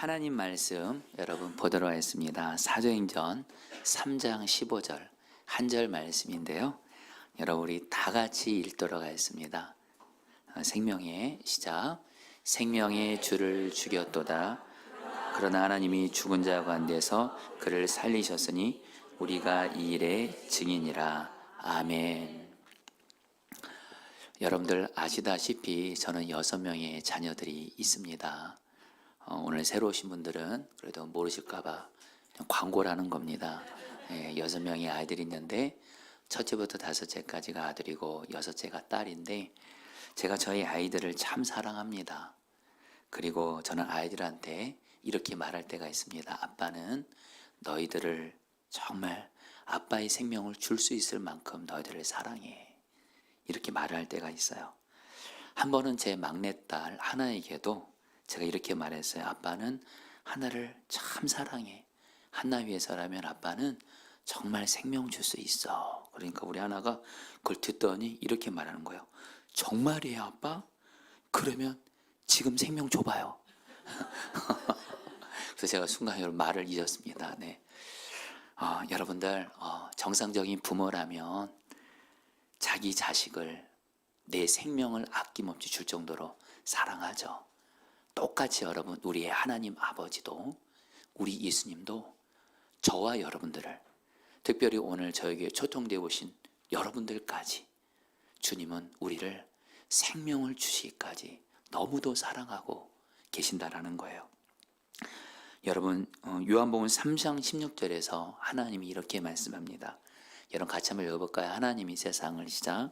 하나님 말씀 여러분 보도록 하겠습니다. 사도행전 3장 15절 한 절 말씀인데요. 여러분 우리 다 같이 읽도록 하겠습니다. 생명의 시작. 생명의 주를 죽였도다. 그러나 하나님이 죽은 자 가운데서 그를 살리셨으니 우리가 이 일의 증인이라. 아멘. 여러분들 아시다시피 저는 6명의 자녀들이 있습니다. 오늘 새로 오신 분들은 그래도 모르실까봐 광고를 하는 겁니다. 6명의 아이들이 있는데 첫째부터 다섯째까지가 아들이고 여섯째가 딸인데 제가 저희 아이들을 참 사랑합니다. 그리고 저는 아이들한테 이렇게 말할 때가 있습니다. 아빠는 너희들을 정말 아빠의 생명을 줄 수 있을 만큼 너희들을 사랑해. 이렇게 말을 할 때가 있어요. 한 번은 제 막내딸 하나에게도 제가 이렇게 말했어요. 아빠는 하나를 참 사랑해. 하나 위해서라면 아빠는 정말 생명 줄 수 있어. 그러니까 우리 하나가 그걸 듣더니 이렇게 말하는 거예요. 정말이에요, 아빠? 그러면 지금 생명 줘봐요. 그래서 제가 순간 여러분 말을 잊었습니다. 네. 여러분들 정상적인 부모라면 자기 자식을 내 생명을 아낌없이 줄 정도로 사랑하죠. 똑같이 여러분 우리의 하나님 아버지도 우리 예수님도 저와 여러분들을 특별히 오늘 저에게 초청되어 오신 여러분들까지 주님은 우리를 생명을 주시기까지 너무도 사랑하고 계신다라는 거예요. 여러분 요한복음 3장 16절에서 하나님이 이렇게 말씀합니다. 여러분 같이 한번 읽어볼까요? 하나님이 세상을 시작.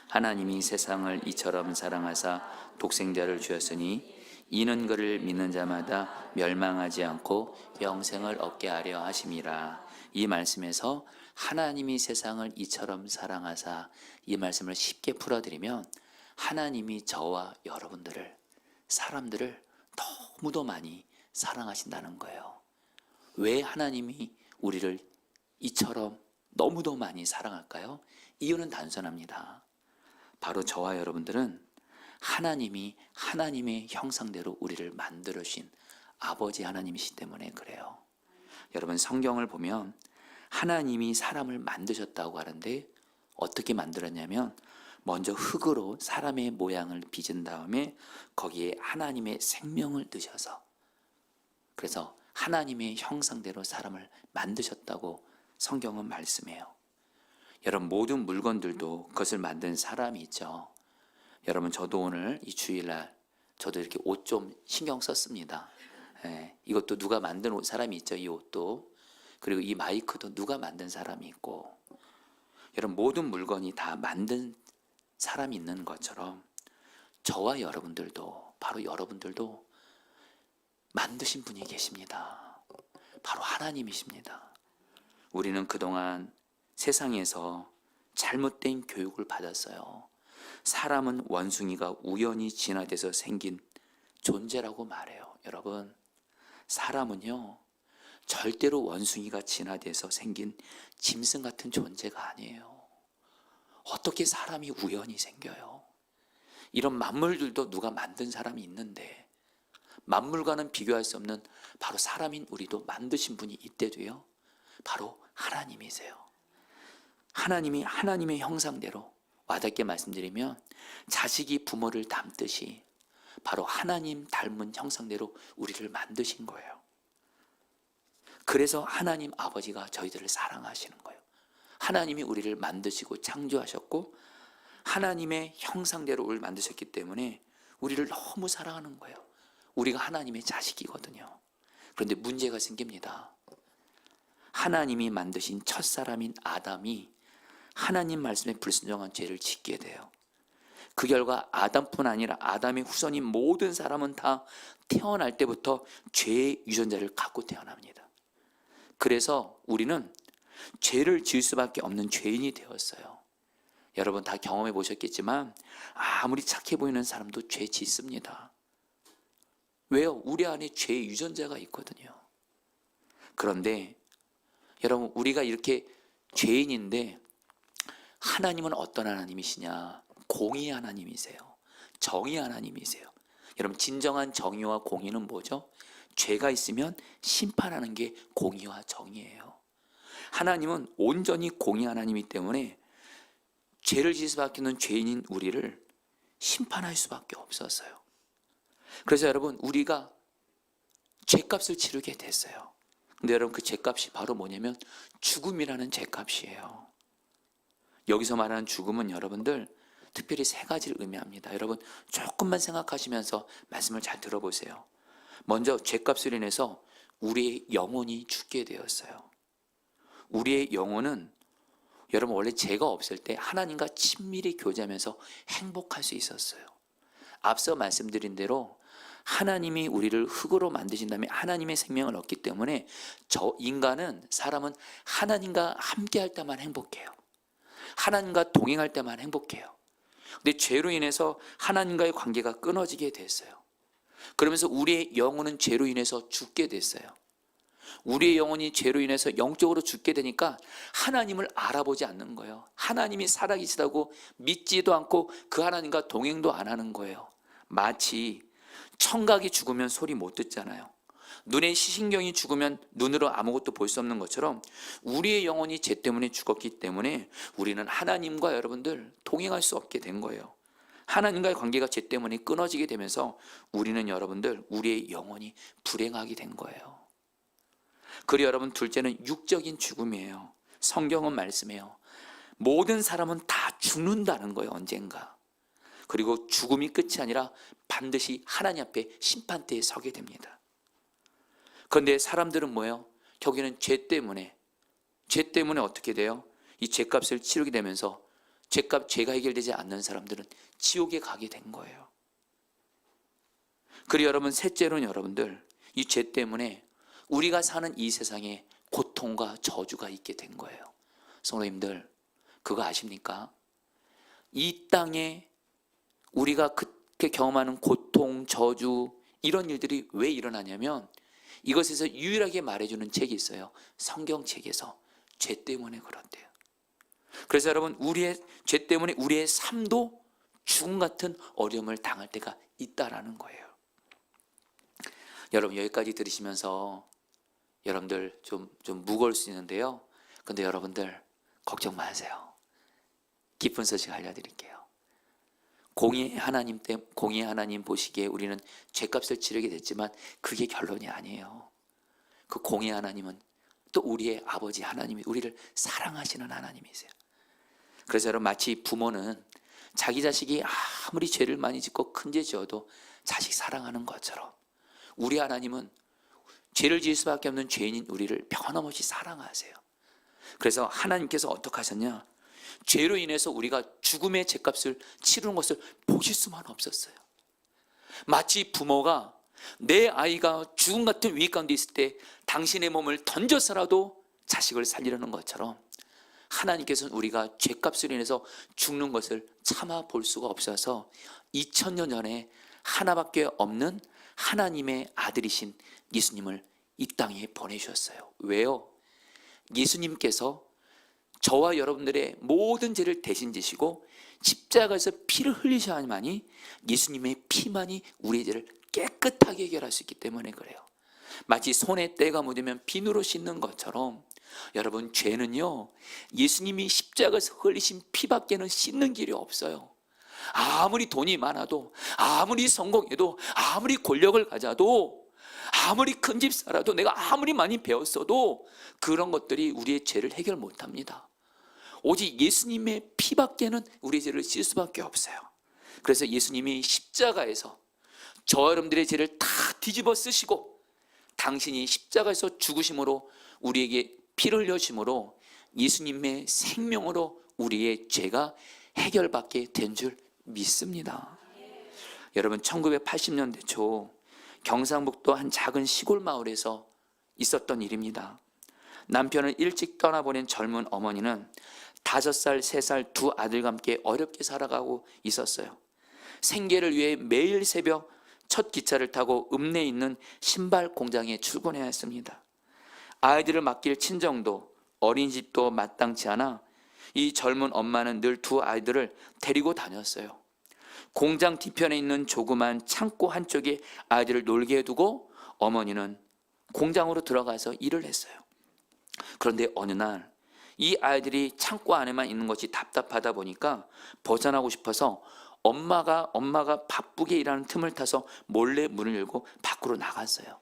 하나님이 세상을 이처럼 사랑하사 독생자를 주었으니 이는 그를 믿는 자마다 멸망하지 않고 영생을 얻게 하려 하심이라. 이 말씀에서 하나님이 세상을 이처럼 사랑하사 이 말씀을 쉽게 풀어드리면 하나님이 저와 여러분들을 사람들을 너무도 많이 사랑하신다는 거예요. 왜 하나님이 우리를 이처럼 너무도 많이 사랑할까요? 이유는 단순합니다. 바로 저와 여러분들은 하나님이 하나님의 형상대로 우리를 만들어 주신 아버지 하나님이시기 때문에 그래요. 여러분 성경을 보면 하나님이 사람을 만드셨다고 하는데 어떻게 만들었냐면 먼저 흙으로 사람의 모양을 빚은 다음에 거기에 하나님의 생명을 넣으셔서 그래서 하나님의 형상대로 사람을 만드셨다고 성경은 말씀해요. 여러분 모든 물건들도 그것을 만든 사람이 있죠. 여러분 저도 오늘 이 주일날 저도 이렇게 옷 좀 신경 썼습니다. 이것도 누가 만든 사람이 있죠. 이 옷도. 그리고 이 마이크도 누가 만든 사람이 있고 여러분 모든 물건이 다 만든 사람이 있는 것처럼 저와 여러분들도 바로 여러분들도 만드신 분이 계십니다. 바로 하나님이십니다. 우리는 그동안 세상에서 잘못된 교육을 받았어요. 사람은 원숭이가 우연히 진화돼서 생긴 존재라고 말해요. 여러분 사람은요 절대로 원숭이가 진화돼서 생긴 짐승 같은 존재가 아니에요. 어떻게 사람이 우연히 생겨요? 이런 만물들도 누가 만든 사람이 있는데 만물과는 비교할 수 없는 바로 사람인 우리도 만드신 분이 이때도요 바로 하나님이세요. 하나님이 하나님의 형상대로 와닿게 말씀드리면 자식이 부모를 닮듯이 바로 하나님 닮은 형상대로 우리를 만드신 거예요. 그래서 하나님 아버지가 저희들을 사랑하시는 거예요. 하나님이 우리를 만드시고 창조하셨고 하나님의 형상대로 우리를 만드셨기 때문에 우리를 너무 사랑하는 거예요. 우리가 하나님의 자식이거든요. 그런데 문제가 생깁니다. 하나님이 만드신 첫사람인 아담이 하나님 말씀에 불순종한 죄를 짓게 돼요. 그 결과 아담뿐 아니라 아담의 후손인 모든 사람은 다 태어날 때부터 죄의 유전자를 갖고 태어납니다. 그래서 우리는 죄를 지을 수밖에 없는 죄인이 되었어요. 여러분 다 경험해 보셨겠지만 아무리 착해 보이는 사람도 죄 짓습니다. 왜요? 우리 안에 죄의 유전자가 있거든요. 그런데 여러분 우리가 이렇게 죄인인데 하나님은 어떤 하나님이시냐? 공의 하나님이세요. 정의 하나님이세요. 여러분 진정한 정의와 공의는 뭐죠? 죄가 있으면 심판하는 게 공의와 정의예요. 하나님은 온전히 공의 하나님이기 때문에 죄를 지을 수밖에 없는 죄인인 우리를 심판할 수밖에 없었어요. 그래서 여러분, 우리가 죄값을 치르게 됐어요. 근데 여러분, 그 죄값이 바로 뭐냐면 죽음이라는 죄값이에요. 여기서 말하는 죽음은 여러분들 특별히 세 가지를 의미합니다. 여러분, 조금만 생각하시면서 말씀을 잘 들어보세요. 먼저, 죄값을 인해서 우리의 영혼이 죽게 되었어요. 우리의 영혼은 여러분, 원래 죄가 없을 때 하나님과 친밀히 교제하면서 행복할 수 있었어요. 앞서 말씀드린 대로 하나님이 우리를 흙으로 만드신 다음에 하나님의 생명을 얻기 때문에 사람은 하나님과 함께 할 때만 행복해요. 하나님과 동행할 때만 행복해요. 근데 죄로 인해서 하나님과의 관계가 끊어지게 됐어요. 그러면서 우리의 영혼은 죄로 인해서 죽게 됐어요. 우리의 영혼이 죄로 인해서 영적으로 죽게 되니까 하나님을 알아보지 않는 거예요. 하나님이 살아계시다고 믿지도 않고 그 하나님과 동행도 안 하는 거예요. 마치 청각이 죽으면 소리 못 듣잖아요. 눈의 시신경이 죽으면 눈으로 아무것도 볼 수 없는 것처럼 우리의 영혼이 죄 때문에 죽었기 때문에 우리는 하나님과 여러분들 동행할 수 없게 된 거예요. 하나님과의 관계가 죄 때문에 끊어지게 되면서 우리는 여러분들 우리의 영혼이 불행하게 된 거예요. 그리고 여러분, 둘째는 육적인 죽음이에요. 성경은 말씀해요. 모든 사람은 다 죽는다는 거예요, 언젠가. 그리고 죽음이 끝이 아니라 반드시 하나님 앞에 심판대에 서게 됩니다. 그런데 사람들은 뭐예요? 결국에는 죄 때문에 어떻게 돼요? 이 죄값을 치르게 되면서 죄가 해결되지 않는 사람들은 지옥에 가게 된 거예요. 그리고 여러분, 셋째로는 여러분들 이 죄 때문에 우리가 사는 이 세상에 고통과 저주가 있게 된 거예요. 성도님들, 그거 아십니까? 이 땅에 우리가 그렇게 경험하는 고통, 저주, 이런 일들이 왜 일어나냐면 이것에서 유일하게 말해주는 책이 있어요. 성경책에서. 죄 때문에 그렇대요. 그래서 여러분, 우리의 죄 때문에 우리의 삶도 죽음 같은 어려움을 당할 때가 있다라는 거예요. 여러분, 여기까지 들으시면서 여러분들 좀 무거울 수 있는데요. 근데 여러분들 걱정 마세요. 기쁜 소식 알려드릴게요. 공의의 하나님 보시기에 우리는 죄값을 치르게 됐지만 그게 결론이 아니에요. 그 공의의 하나님은 또 우리의 아버지 하나님이 우리를 사랑하시는 하나님이세요. 그래서 여러분, 마치 부모는 자기 자식이 아무리 죄를 많이 짓고 큰 죄 지어도 자식 사랑하는 것처럼 우리 하나님은 죄를 지을 수밖에 없는 죄인인 우리를 변함없이 사랑하세요. 그래서 하나님께서 어떻게 하셨냐? 죄로 인해서 우리가 죽음의 죄값을 치르는 것을 보실 수만 없었어요. 마치 부모가 내 아이가 죽음 같은 위기 가운데 있을 때 당신의 몸을 던져서라도 자식을 살리려는 것처럼 하나님께서는 우리가 죄값을 인해서 죽는 것을 참아 볼 수가 없어서 2000년 전에 하나밖에 없는 하나님의 아들이신 예수님을 이 땅에 보내주셨어요. 왜요? 예수님께서 저와 여러분들의 모든 죄를 대신 지시고 십자가에서 피를 흘리셔야만이 예수님의 피만이 우리의 죄를 깨끗하게 해결할 수 있기 때문에 그래요. 마치 손에 때가 묻으면 비누로 씻는 것처럼 여러분, 죄는요, 예수님이 십자가에서 흘리신 피밖에는 씻는 길이 없어요. 아무리 돈이 많아도, 아무리 성공해도, 아무리 권력을 가져도, 아무리 큰 집 살아도, 내가 아무리 많이 배웠어도 그런 것들이 우리의 죄를 해결 못합니다. 오직 예수님의 피밖에는 우리의 죄를 씻을 수밖에 없어요. 그래서 예수님이 십자가에서 저 여러분들의 죄를 다 뒤집어 쓰시고 당신이 십자가에서 죽으심으로 우리에게 피를 흘려심으로 예수님의 생명으로 우리의 죄가 해결받게 된 줄 믿습니다. 여러분, 1980년대 초 경상북도 한 작은 시골 마을에서 있었던 일입니다. 남편을 일찍 떠나보낸 젊은 어머니는 5살, 3살 두 아들과 함께 어렵게 살아가고 있었어요. 생계를 위해 매일 새벽 첫 기차를 타고 읍내에 있는 신발 공장에 출근해야 했습니다. 아이들을 맡길 친정도 어린이집도 마땅치 않아 이 젊은 엄마는 늘 두 아이들을 데리고 다녔어요. 공장 뒤편에 있는 조그만 창고 한쪽에 아이들을 놀게 해두고 어머니는 공장으로 들어가서 일을 했어요. 그런데 어느 날 이 아이들이 창고 안에만 있는 것이 답답하다 보니까 벗어나고 싶어서 엄마가 바쁘게 일하는 틈을 타서 몰래 문을 열고 밖으로 나갔어요.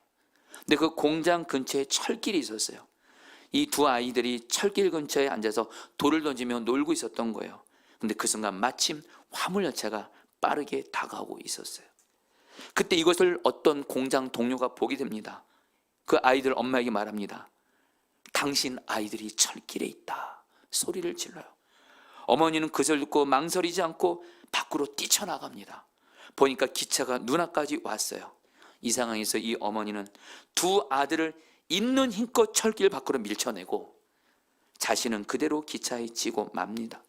근데 그 공장 근처에 철길이 있었어요. 이 두 아이들이 철길 근처에 앉아서 돌을 던지며 놀고 있었던 거예요. 근데 그 순간 마침 화물열차가 빠르게 다가오고 있었어요. 그때 이것을 어떤 공장 동료가 보게 됩니다. 그 아이들 엄마에게 말합니다. 당신 아이들이 철길에 있다. 소리를 질러요. 어머니는 그것을 듣고 망설이지 않고 밖으로 뛰쳐나갑니다. 보니까 기차가 눈앞까지 왔어요. 이 상황에서 이 어머니는 두 아들을 있는 힘껏 철길 밖으로 밀쳐내고 자신은 그대로 기차에 지고 맙니다.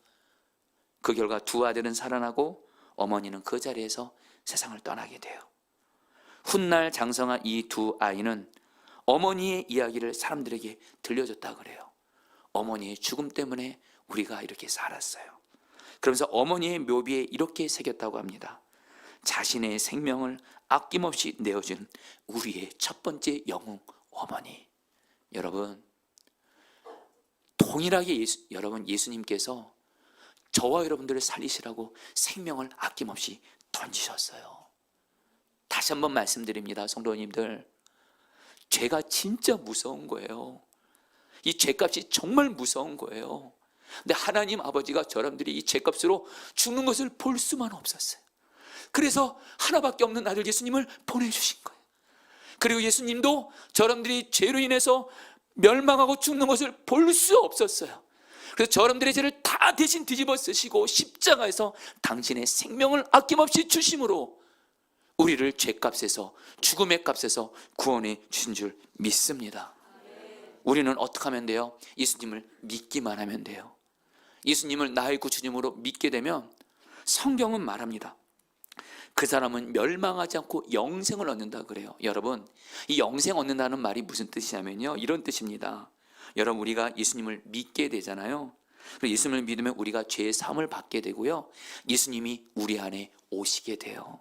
그 결과 두 아들은 살아나고 어머니는 그 자리에서 세상을 떠나게 돼요. 훗날 장성한 이 두 아이는 어머니의 이야기를 사람들에게 들려줬다 그래요. 어머니의 죽음 때문에 우리가 이렇게 살았어요. 그러면서 어머니의 묘비에 이렇게 새겼다고 합니다. 자신의 생명을 아낌없이 내어준 우리의 첫 번째 영웅 어머니. 여러분, 동일하게 예수님께서 저와 여러분들을 살리시라고 생명을 아낌없이 던지셨어요. 다시 한번 말씀드립니다, 성도님들. 죄가 진짜 무서운 거예요. 이 죄값이 정말 무서운 거예요. 근데 하나님 아버지가 저람들이 이 죄값으로 죽는 것을 볼 수만 없었어요. 그래서 하나밖에 없는 아들 예수님을 보내주신 거예요. 그리고 예수님도 저람들이 죄로 인해서 멸망하고 죽는 것을 볼 수 없었어요. 그래서 저람들의 죄를 다 대신 뒤집어 쓰시고 십자가에서 당신의 생명을 아낌없이 주심으로 우리를 죄값에서, 죽음의 값에서 구원해 주신 줄 믿습니다. 우리는 어떻게 하면 돼요? 예수님을 믿기만 하면 돼요. 예수님을 나의 구주님으로 믿게 되면 성경은 말합니다. 그 사람은 멸망하지 않고 영생을 얻는다 그래요. 여러분, 이 영생 얻는다는 말이 무슨 뜻이냐면요, 이런 뜻입니다. 여러분, 우리가 예수님을 믿게 되잖아요. 예수님을 믿으면 우리가 죄의 사함을 받게 되고요, 예수님이 우리 안에 오시게 돼요.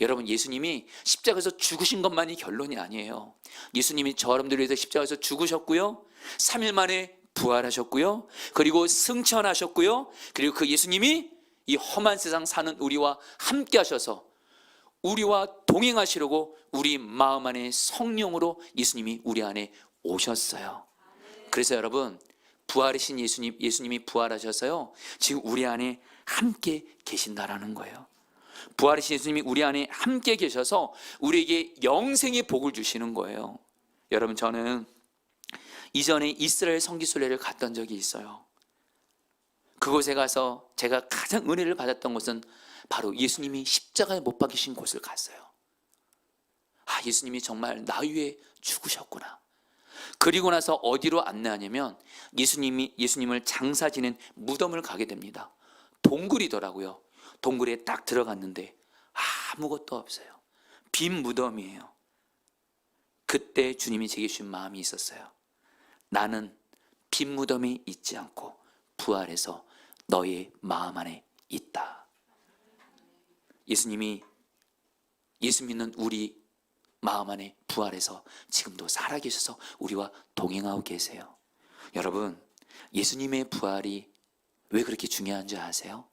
여러분, 예수님이 십자가에서 죽으신 것만이 결론이 아니에요. 예수님이 저여러분들을 위해서 십자가에서 죽으셨고요, 3일 만에 부활하셨고요, 그리고 승천하셨고요, 그리고 그 예수님이 이 험한 세상 사는 우리와 함께 하셔서 우리와 동행하시려고 우리 마음 안에 성령으로 예수님이 우리 안에 오셨어요. 그래서 여러분, 부활이신 예수님이 부활하셔서요, 지금 우리 안에 함께 계신다라는 거예요. 부활이신 예수님이 우리 안에 함께 계셔서 우리에게 영생의 복을 주시는 거예요. 여러분, 저는 이전에 이스라엘 성지순례를 갔던 적이 있어요. 그곳에 가서 제가 가장 은혜를 받았던 곳은 바로 예수님이 십자가에 못 박히신 곳을 갔어요. 아, 예수님이 정말 나 위해 죽으셨구나. 그리고 나서 어디로 안내하냐면 예수님을 장사 지낸 무덤을 가게 됩니다. 동굴이더라고요. 동굴에 딱 들어갔는데 아무것도 없어요. 빈 무덤이에요. 그때 주님이 제게 주신 마음이 있었어요. 나는 빈 무덤에 있지 않고 부활해서 너의 마음 안에 있다. 예수님이, 예수 믿는 우리 마음 안에 부활해서 지금도 살아계셔서 우리와 동행하고 계세요. 여러분, 예수님의 부활이 왜 그렇게 중요한지 아세요?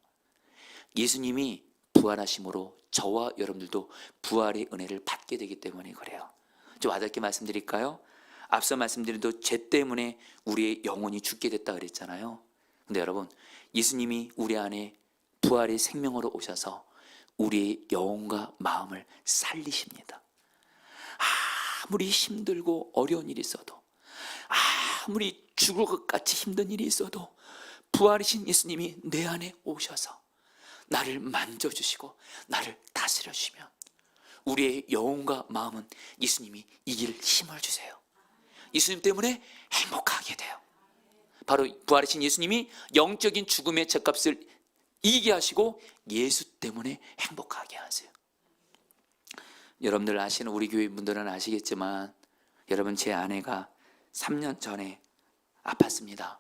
예수님이 부활하심으로 저와 여러분들도 부활의 은혜를 받게 되기 때문에 그래요. 좀 와닿게 말씀드릴까요? 앞서 말씀드린 대로 죄 때문에 우리의 영혼이 죽게 됐다 그랬잖아요. 근데 여러분, 예수님이 우리 안에 부활의 생명으로 오셔서 우리의 영혼과 마음을 살리십니다. 아무리 힘들고 어려운 일이 있어도, 아무리 죽을 것 같이 힘든 일이 있어도 부활이신 예수님이 내 안에 오셔서 나를 만져주시고 나를 다스려주시면 우리의 영혼과 마음은 예수님이 이길 힘을 주세요. 예수님 때문에 행복하게 돼요. 바로 부활이신 예수님이 영적인 죽음의 죗값을 이기게 하시고 예수 때문에 행복하게 하세요. 여러분들 아시는, 우리 교회 분들은 아시겠지만, 여러분, 제 아내가 3년 전에 아팠습니다.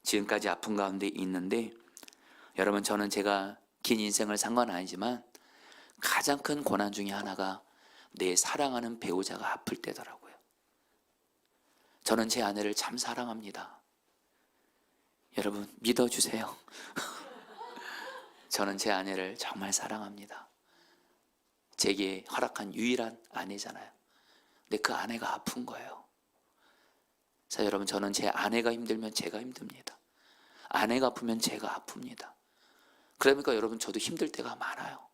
지금까지 아픈 가운데 있는데, 여러분, 저는 제가 긴 인생을 산 건 아니지만 가장 큰 고난 중에 하나가 내 사랑하는 배우자가 아플 때더라고요. 저는 제 아내를 참 사랑합니다. 여러분 믿어주세요. 저는 제 아내를 정말 사랑합니다. 제게 허락한 유일한 아내잖아요. 근데 그 아내가 아픈 거예요. 자, 여러분, 저는 제 아내가 힘들면 제가 힘듭니다. 아내가 아프면 제가 아픕니다. 그러니까 여러분, 저도 힘들 때가 많아요.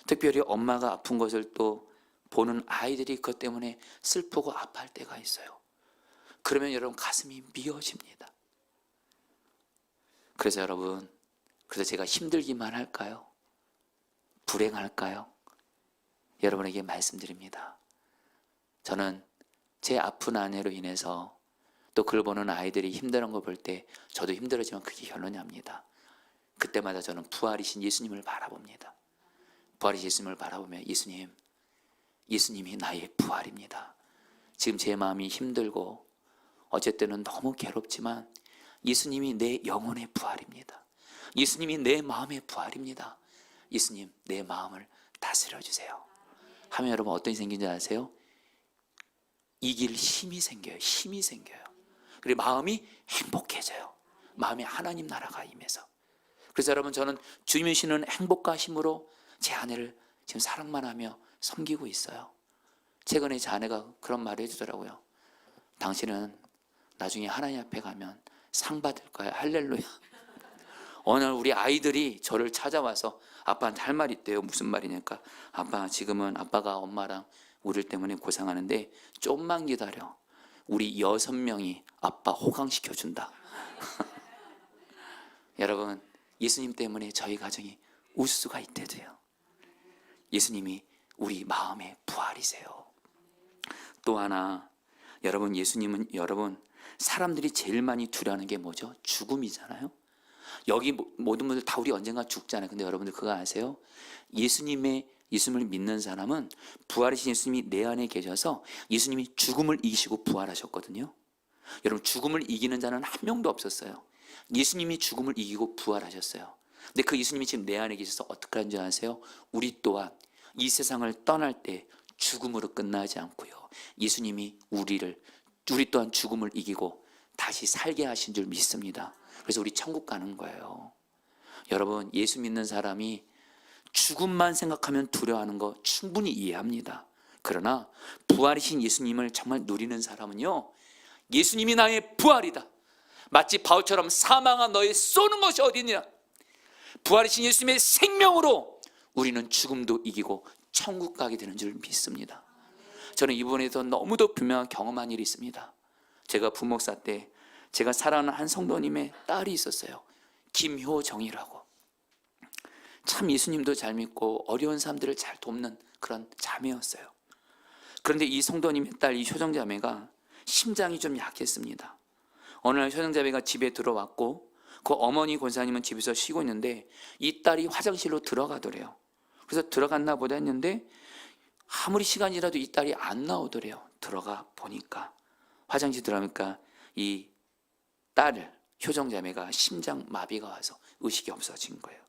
특별히 엄마가 아픈 것을 또 보는 아이들이 그것 때문에 슬프고 아파할 때가 있어요. 그러면 여러분 가슴이 미어집니다. 그래서 여러분, 그래서 제가 힘들기만 할까요? 불행할까요? 여러분에게 말씀드립니다. 저는 제 아픈 아내로 인해서 또 그걸 보는 아이들이 힘들은 걸 볼 때 저도 힘들어지면 그게 결론입니다. 그때마다 저는 부활이신 예수님을 바라봅니다. 부활이신 예수님을 바라보며 예수님이 나의 부활입니다. 지금 제 마음이 힘들고 어쨌든 너무 괴롭지만 예수님이 내 영혼의 부활입니다. 예수님이 내 마음의 부활입니다. 예수님, 내 마음을 다스려 주세요. 하면 여러분 어떤 일이 생긴지 아세요? 이길 힘이 생겨요. 힘이 생겨요. 그리고 마음이 행복해져요. 마음에 하나님 나라가 임해서. 그래서 여러분, 저는 주님이 주시는 행복과 힘으로 제 아내를 지금 사랑만 하며 섬기고 있어요. 최근에 제 아내가 그런 말을 해주더라고요. 당신은 나중에 하나님 앞에 가면 상 받을 거야. 할렐루야. 어느 날 우리 아이들이 저를 찾아와서 아빠한테 할 말이 있대요. 무슨 말이냐니까, 아빠, 지금은 아빠가 엄마랑 우리 때문에 고생하는데 좀만 기다려. 우리 6명이 아빠 호강시켜준다. 여러분, 예수님 때문에 저희 가정이 울 수가 있대도요. 예수님이 우리 마음의 부활이세요. 또 하나, 여러분, 예수님은 여러분 사람들이 제일 많이 두려워하는 게 뭐죠? 죽음이잖아요. 여기 모든 분들 다 우리 언젠가 죽잖아요. 근데 여러분들 그거 아세요? 예수님을 믿는 사람은 부활이신 예수님이 내 안에 계셔서 예수님이 죽음을 이기시고 부활하셨거든요. 여러분, 죽음을 이기는 자는 한 명도 없었어요. 예수님이 죽음을 이기고 부활하셨어요. 근데 그 예수님이 지금 내 안에 계셔서 어떻게 하는지 아세요? 우리 또한 이 세상을 떠날 때 죽음으로 끝나지 않고요, 예수님이 우리 또한 죽음을 이기고 다시 살게 하신 줄 믿습니다. 그래서 우리 천국 가는 거예요. 여러분, 예수 믿는 사람이 죽음만 생각하면 두려워하는 거 충분히 이해합니다. 그러나 부활이신 예수님을 정말 누리는 사람은요, 예수님이 나의 부활이다, 마치 바울처럼 사망아 너의 쏘는 것이 어디냐, 부활이신 예수님의 생명으로 우리는 죽음도 이기고 천국 가게 되는 줄 믿습니다. 저는 이번에도 너무도 분명한 경험한 일이 있습니다. 제가 부목사 때 제가 사랑하는 한 성도님의 딸이 있었어요. 김효정이라고. 참 예수님도 잘 믿고 어려운 사람들을 잘 돕는 그런 자매였어요. 그런데 이 성도님의 딸, 이 효정 자매가 심장이 좀 약했습니다. 어느 날 효정 자매가 집에 들어왔고 그 어머니 권사님은 집에서 쉬고 있는데 이 딸이 화장실로 들어가더래요. 그래서 들어갔나 보다 했는데 아무리 시간이 지나도 이 딸이 안 나오더래요. 들어가 보니까, 화장실 들어가니까 이 딸, 효정 자매가 심장 마비가 와서 의식이 없어진 거예요.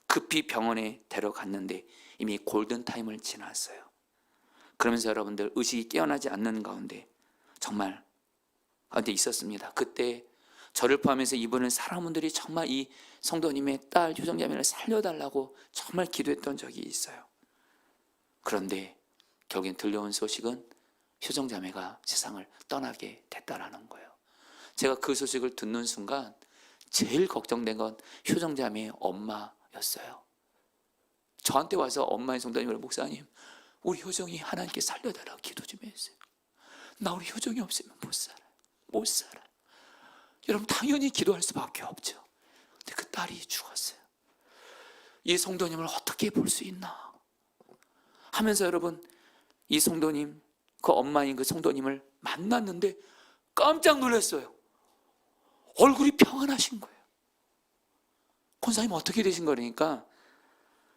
급히 병원에 데려갔는데 이미 골든타임을 지났어요. 그러면서 여러분들, 의식이 깨어나지 않는 가운데 정말 가운데 있었습니다. 그때 저를 포함해서 이분은 사람분들이 정말 이 성도님의 딸 효정 자매를 살려달라고 정말 기도했던 적이 있어요. 그런데 결국엔 들려온 소식은 효정 자매가 세상을 떠나게 됐다라는 거예요. 제가 그 소식을 듣는 순간 제일 걱정된 건 효정 자매의 엄마였어요. 저한테 와서 엄마의 성도님을, 목사님, 우리 효정이 하나님께 살려달라고 기도 좀 해주세요. 나 우리 효정이 없으면 못 살아. 여러분, 당연히 기도할 수밖에 없죠. 근데 그 딸이 죽었어요. 이 성도님을 어떻게 볼 수 있나 하면서 여러분, 이 성도님, 그 엄마인 그 성도님을 만났는데 깜짝 놀랐어요. 얼굴이 평안하신 거예요. 권사님 어떻게 되신 거니까,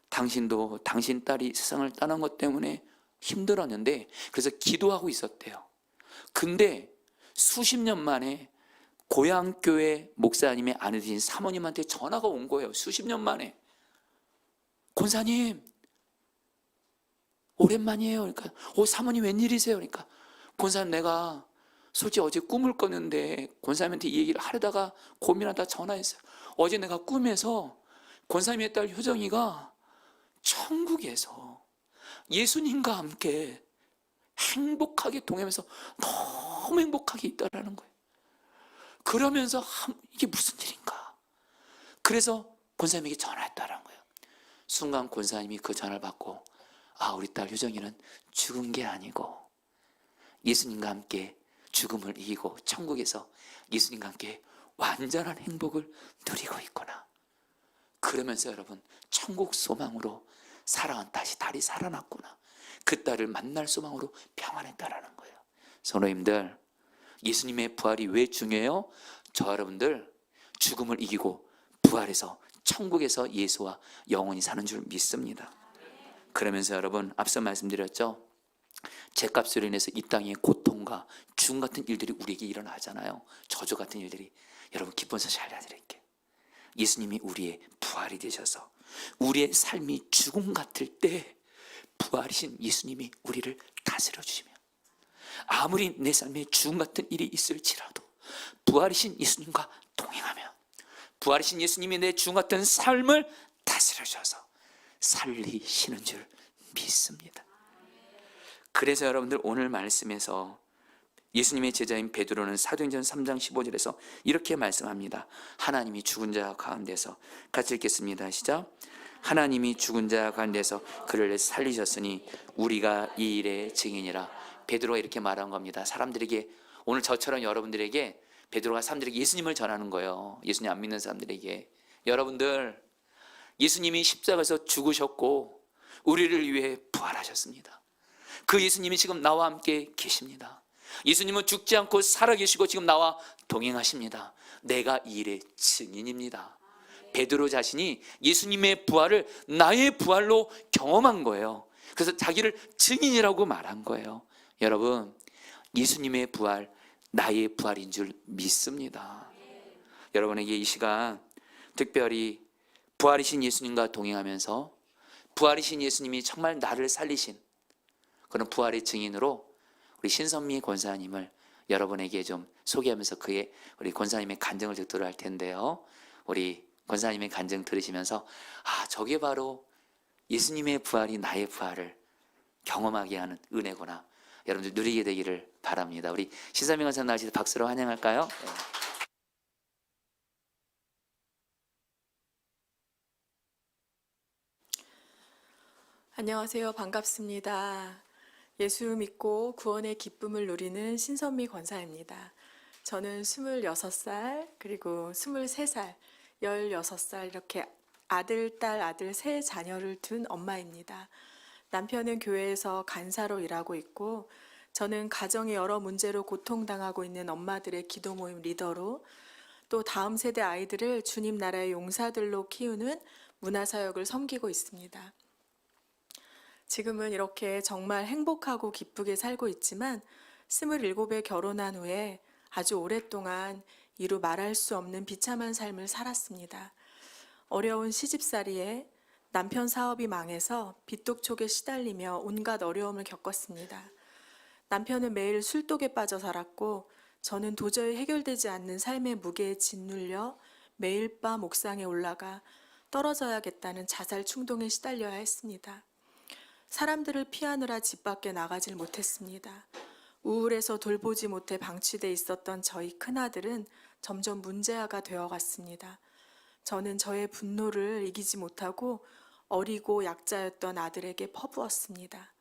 당신도 당신 딸이 세상을 떠난 것 때문에 힘들었는데 그래서 기도하고 있었대요. 근데 수십 년 만에 고향교회 목사님의 아내 되신 사모님한테 전화가 온 거예요. 수십 년 만에. 권사님, 오랜만이에요. 그러니까 사모님 웬일이세요? 그러니까 권사님 내가 솔직히 어제 꿈을 꿨는데 권사님한테 이 얘기를 하려다가 고민하다 전화했어요. 어제 내가 꿈에서 권사님의 딸 효정이가 천국에서 예수님과 함께 행복하게 동행하면서 너무 행복하게 있다라는 거예요. 그러면서 이게 무슨 일인가? 그래서 권사님에게 전화했다라는 거예요. 순간 권사님이 그 전화를 받고 우리 딸 효정이는 죽은 게 아니고 예수님과 함께 죽음을 이기고 천국에서 예수님과 함께 완전한 행복을 누리고 있구나. 그러면서 여러분 천국 소망으로 살아간 다시 딸이 살아났구나. 그 딸을 만날 소망으로 평안했다라는 거예요. 성도님들, 예수님의 부활이 왜 중요해요? 저 여러분들 죽음을 이기고 부활해서 천국에서 예수와 영원히 사는 줄 믿습니다. 그러면서 여러분 앞서 말씀드렸죠. 죄값으로 인해서 이 땅에 고통과 죽음 같은 일들이 우리에게 일어나잖아요. 저주 같은 일들이. 여러분 기쁜 소식 알려드릴게요. 예수님이 우리의 부활이 되셔서 우리의 삶이 죽음 같을 때 부활이신 예수님이 우리를 다스려 주시며, 아무리 내 삶에 죽음 같은 일이 있을지라도 부활이신 예수님과 동행하며 부활이신 예수님이 내 죽음 같은 삶을 다스려 주셔서 살리시는 줄 믿습니다. 그래서 여러분들 오늘 말씀에서 예수님의 제자인 베드로는 사도행전 3장 15절에서 이렇게 말씀합니다. 하나님이 죽은 자 가운데서, 같이 읽겠습니다. 시작. 하나님이 죽은 자 가운데서 그를 살리셨으니 우리가 이 일의 증인이라. 베드로가 이렇게 말한 겁니다. 사람들에게, 오늘 저처럼 여러분들에게 베드로가 사람들에게 예수님을 전하는 거예요. 예수님 안 믿는 사람들에게. 여러분들, 예수님이 십자가에서 죽으셨고 우리를 위해 부활하셨습니다. 그 예수님이 지금 나와 함께 계십니다. 예수님은 죽지 않고 살아계시고 지금 나와 동행하십니다. 내가 이 일의 증인입니다. 베드로 자신이 예수님의 부활을 나의 부활로 경험한 거예요. 그래서 자기를 증인이라고 말한 거예요. 여러분, 예수님의 부활 나의 부활인 줄 믿습니다. 여러분에게 이 시간 특별히 부활이신 예수님과 동행하면서 부활이신 예수님이 정말 나를 살리신 그런 부활의 증인으로 우리 신선미 권사님을 여러분에게 좀 소개하면서 우리 권사님의 간증을 듣도록 할 텐데요. 우리 권사님의 간증 들으시면서 저게 바로 예수님의 부활이 나의 부활을 경험하게 하는 은혜구나. 여러분들 누리게 되기를 바랍니다. 우리 신선미 권사님 나와주셔서 박수로 환영할까요? 네. 안녕하세요. 반갑습니다. 예수 믿고 구원의 기쁨을 누리는 신선미 권사입니다. 저는 26살, 그리고 23살, 16살 이렇게 아들, 딸, 아들 세 자녀를 둔 엄마입니다. 남편은 교회에서 간사로 일하고 있고, 저는 가정의 여러 문제로 고통당하고 있는 엄마들의 기도 모임 리더로, 또 다음 세대 아이들을 주님 나라의 용사들로 키우는 문화사역을 섬기고 있습니다. 지금은 이렇게 정말 행복하고 기쁘게 살고 있지만 27에 결혼한 후에 아주 오랫동안 이루 말할 수 없는 비참한 삶을 살았습니다. 어려운 시집살이에 남편 사업이 망해서 빚독촉에 시달리며 온갖 어려움을 겪었습니다. 남편은 매일 술독에 빠져 살았고 저는 도저히 해결되지 않는 삶의 무게에 짓눌려 매일 밤 옥상에 올라가 떨어져야겠다는 자살 충동에 시달려야 했습니다. 사람들을 피하느라 집 밖에 나가질 못했습니다. 우울해서 돌보지 못해 방치돼 있었던 저희 큰아들은 점점 문제아가 되어갔습니다. 저는 저의 분노를 이기지 못하고 어리고 약자였던 아들에게 퍼부었습니다.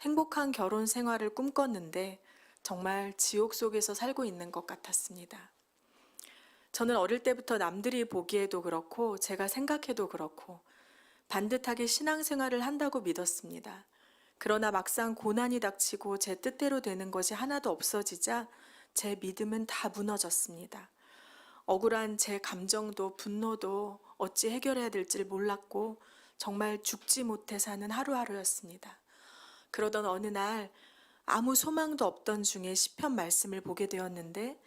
행복한 결혼 생활을 꿈꿨는데 정말 지옥 속에서 살고 있는 것 같았습니다. 저는 어릴 때부터 남들이 보기에도 그렇고 제가 생각해도 그렇고 반듯하게 신앙생활을 한다고 믿었습니다. 그러나 막상 고난이 닥치고 제 뜻대로 되는 것이 하나도 없어지자 제 믿음은 다 무너졌습니다. 억울한 제 감정도 분노도 어찌 해결해야 될지 몰랐고 정말 죽지 못해 사는 하루하루였습니다. 그러던 어느 날 아무 소망도 없던 중에 시편 말씀을 보게 되었는데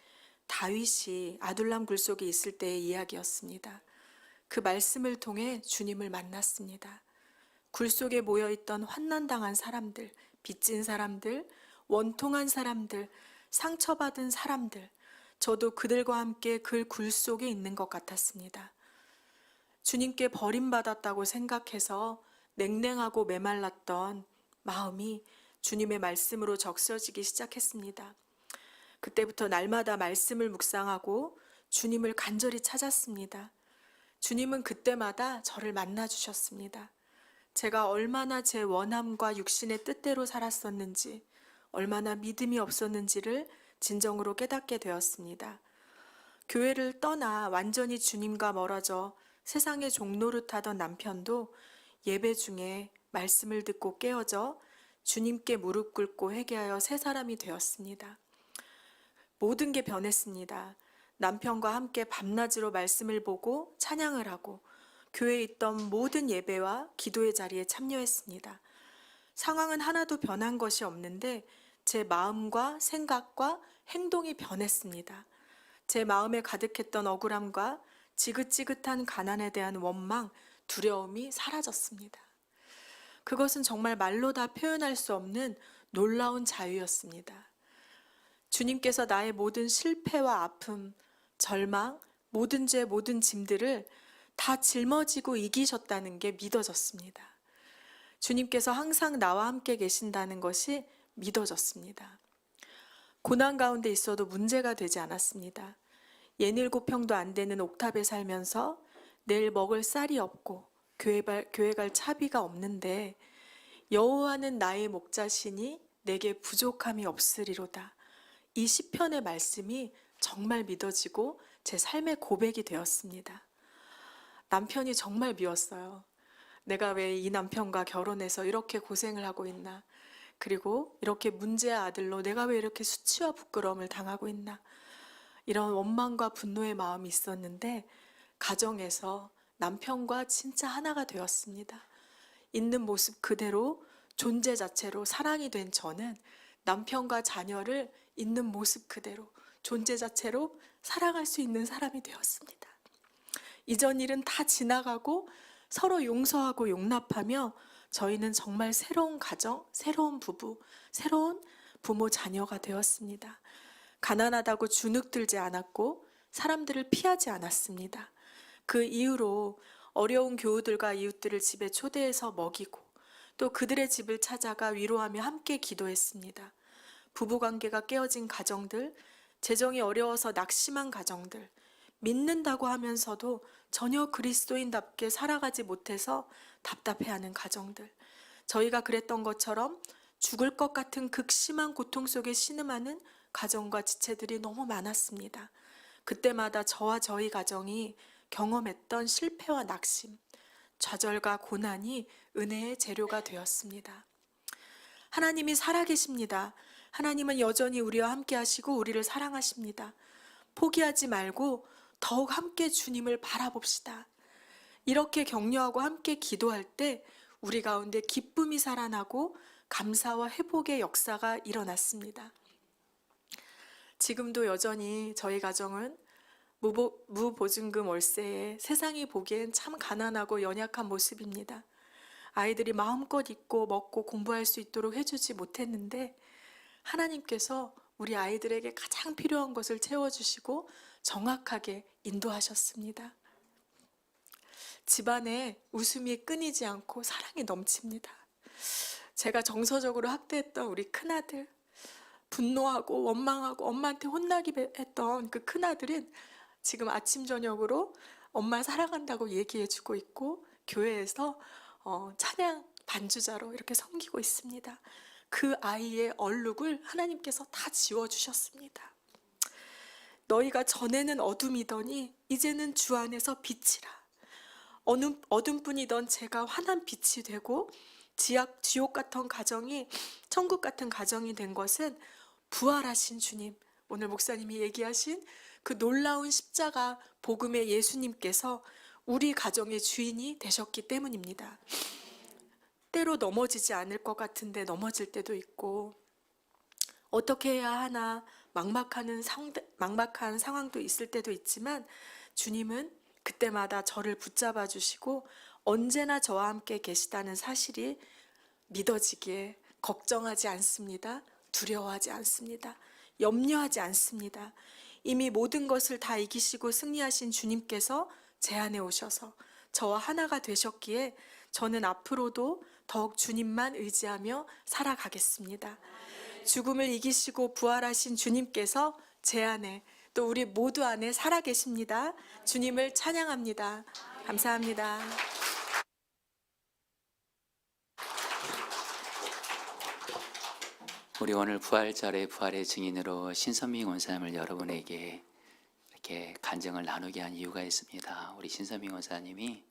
다윗이 아둘람 굴 속에 있을 때의 이야기였습니다. 그 말씀을 통해 주님을 만났습니다. 굴 속에 모여있던 환난당한 사람들, 빚진 사람들, 원통한 사람들, 상처받은 사람들, 저도 그들과 함께 그 굴 속에 있는 것 같았습니다. 주님께 버림받았다고 생각해서 냉랭하고 메말랐던 마음이 주님의 말씀으로 적셔지기 시작했습니다. 그때부터 날마다 말씀을 묵상하고 주님을 간절히 찾았습니다. 주님은 그때마다 저를 만나 주셨습니다. 제가 얼마나 제 원함과 육신의 뜻대로 살았었는지, 얼마나 믿음이 없었는지를 진정으로 깨닫게 되었습니다. 교회를 떠나 완전히 주님과 멀어져 세상의 종노릇하던 남편도 예배 중에 말씀을 듣고 깨어져 주님께 무릎 꿇고 회개하여 새 사람이 되었습니다. 모든 게 변했습니다. 남편과 함께 밤낮으로 말씀을 보고 찬양을 하고 교회에 있던 모든 예배와 기도의 자리에 참여했습니다. 상황은 하나도 변한 것이 없는데 제 마음과 생각과 행동이 변했습니다. 제 마음에 가득했던 억울함과 지긋지긋한 가난에 대한 원망, 두려움이 사라졌습니다. 그것은 정말 말로 다 표현할 수 없는 놀라운 자유였습니다. 주님께서 나의 모든 실패와 아픔, 절망, 모든 죄, 모든 짐들을 다 짊어지고 이기셨다는 게 믿어졌습니다. 주님께서 항상 나와 함께 계신다는 것이 믿어졌습니다. 고난 가운데 있어도 문제가 되지 않았습니다. 67평도 안 되는 옥탑에 살면서 내일 먹을 쌀이 없고 교회 갈 차비가 없는데 여호와는 나의 목자시니 내게 부족함이 없으리로다. 이 시편의 말씀이 정말 믿어지고 제 삶의 고백이 되었습니다. 남편이 정말 미웠어요. 내가 왜 이 남편과 결혼해서 이렇게 고생을 하고 있나? 그리고 이렇게 문제의 아들로 내가 왜 이렇게 수치와 부끄러움을 당하고 있나? 이런 원망과 분노의 마음이 있었는데 가정에서 남편과 진짜 하나가 되었습니다. 있는 모습 그대로 존재 자체로 사랑이 된 저는 남편과 자녀를 있는 모습 그대로 존재 자체로 사랑할 수 있는 사람이 되었습니다. 이전 일은 다 지나가고 서로 용서하고 용납하며 저희는 정말 새로운 가정, 새로운 부부, 새로운 부모 자녀가 되었습니다. 가난하다고 주눅들지 않았고 사람들을 피하지 않았습니다. 그 이후로 어려운 교우들과 이웃들을 집에 초대해서 먹이고 또 그들의 집을 찾아가 위로하며 함께 기도했습니다. 부부관계가 깨어진 가정들, 재정이 어려워서 낙심한 가정들, 믿는다고 하면서도 전혀 그리스도인답게 살아가지 못해서 답답해하는 가정들, 저희가 그랬던 것처럼 죽을 것 같은 극심한 고통 속에 신음하는 가정과 지체들이 너무 많았습니다. 그때마다 저와 저희 가정이 경험했던 실패와 낙심, 좌절과 고난이 은혜의 재료가 되었습니다. 하나님이 살아계십니다. 하나님은 여전히 우리와 함께 하시고 우리를 사랑하십니다. 포기하지 말고 더욱 함께 주님을 바라봅시다. 이렇게 격려하고 함께 기도할 때 우리 가운데 기쁨이 살아나고 감사와 회복의 역사가 일어났습니다. 지금도 여전히 저희 가정은 무보증금 월세에 세상이 보기엔 참 가난하고 연약한 모습입니다. 아이들이 마음껏 있고 먹고 공부할 수 있도록 해주지 못했는데 하나님께서 우리 아이들에게 가장 필요한 것을 채워주시고 정확하게 인도하셨습니다. 집안에 웃음이 끊이지 않고 사랑이 넘칩니다. 제가 정서적으로 학대했던 우리 큰아들, 분노하고 원망하고 엄마한테 혼나기 했던 그 큰아들은 지금 아침 저녁으로 엄마 사랑한다고 얘기해주고 있고 교회에서 찬양 반주자로 이렇게 섬기고 있습니다. 그 아이의 얼룩을 하나님께서 다 지워주셨습니다. 너희가 전에는 어둠이더니 이제는 주 안에서 빛이라. 어둠뿐이던 제가 환한 빛이 되고 지옥 같은 가정이 천국 같은 가정이 된 것은 부활하신 주님, 오늘 목사님이 얘기하신 그 놀라운 십자가 복음의 예수님께서 우리 가정의 주인이 되셨기 때문입니다. 때로 넘어지지 않을 것 같은데 넘어질 때도 있고 어떻게 해야 하나 막막한 상황도 있을 때도 있지만 주님은 그때마다 저를 붙잡아 주시고 언제나 저와 함께 계시다는 사실이 믿어지기에 걱정하지 않습니다. 두려워하지 않습니다. 염려하지 않습니다. 이미 모든 것을 다 이기시고 승리하신 주님께서 제 안에 오셔서 저와 하나가 되셨기에 저는 앞으로도 더욱 주님만 의지하며 살아가겠습니다. 죽음을 이기시고 부활하신 주님께서 제 안에 또 우리 모두 안에 살아계십니다. 주님을 찬양합니다. 감사합니다. 우리 오늘 부활절의 부활의 증인으로 신선미 권사님을 여러분에게 이렇게 간증을 나누게 한 이유가 있습니다. 우리 신선미 권사님이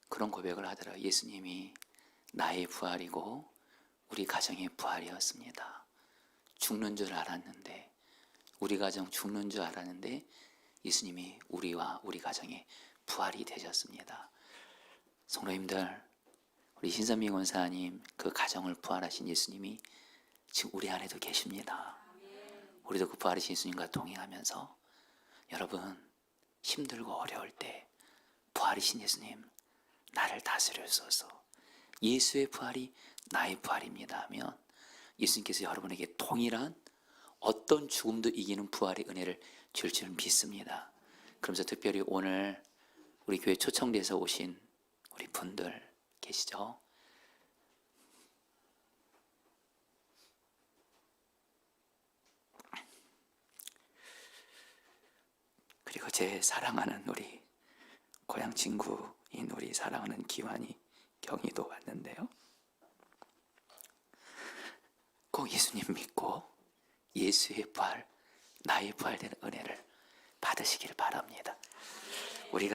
그런 고백을 하더라고요. 예수님이 나의 부활이고 우리 가정의 부활이었습니다. 죽는 줄 알았는데, 우리 가정 죽는 줄 알았는데 예수님이 우리와 우리 가정의 부활이 되셨습니다. 성도님들, 우리 신선미 권사님 그 가정을 부활하신 예수님이 지금 우리 안에도 계십니다. 우리도 그 부활하신 예수님과 동행하면서 여러분 힘들고 어려울 때 부활이신 예수님 나를 다스려주소서, 예수의 부활이 나의 부활입니다 하면 예수님께서 여러분에게 동일한 어떤 죽음도 이기는 부활의 은혜를 줄 줄 믿습니다. 그러면서 특별히 오늘 우리 교회 초청돼서 오신 우리 분들 계시죠? 그리고 제 사랑하는 우리 고향 친구인 우리 사랑하는 기환이 경희도 왔는데요. 꼭 예수님 믿고 예수의 부활, 나의 부활되는 은혜를 받으시길 바랍니다.